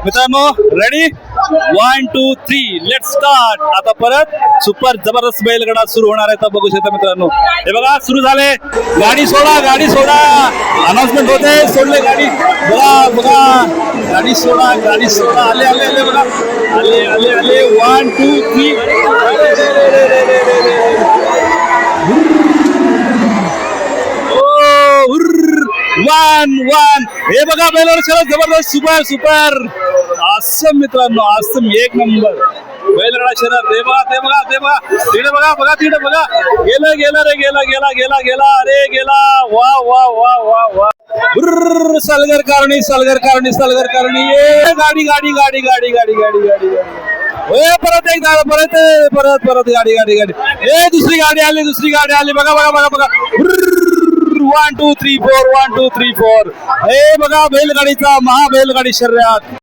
मित्रांनो ready 1 2 3 let start. आता परत सुपर जबरदस्त बैलगाडा सुरू होणार आहे. तर बघू शकता मित्रांनो, हे बघा सुरू झाले. गाडी सोडा, गाडी सोडा. अनाउन्समेंट होते, सोडले गाडी. बघा बघा, गाडी सोडा, गाडी सोडा. आले आले आले बघा, आले आले आले. 1 2 3 हे बघा बैलगाडा शर्यत जबरदस्त सुपर सुपर असं मित्रांनो, असं एक नंबर बैलगाडा शर्यत. ते बघा ते बघा ते बघा, तिकडे बघा बघा तिकडे बघा. गेलं गेलं रे, गेला गेला गेला गेला, अरे गेला. वा वा वा वा वा. सलगर कारणी, सलगर कारणी, सलगर कारणी. ये गाडी गाडी गाडी गाडी गाडी गाडी गाडी. ए परत एकदा, परत परत परत गाडी गाडी गाडी. ए दुसरी गाडी आली, दुसरी गाडी आली. बघा बघा बघा बघा. 1 2 3 4 1 2 3 4. हे बघा बैलगाडीचा महा बैलगाडी शर्यत.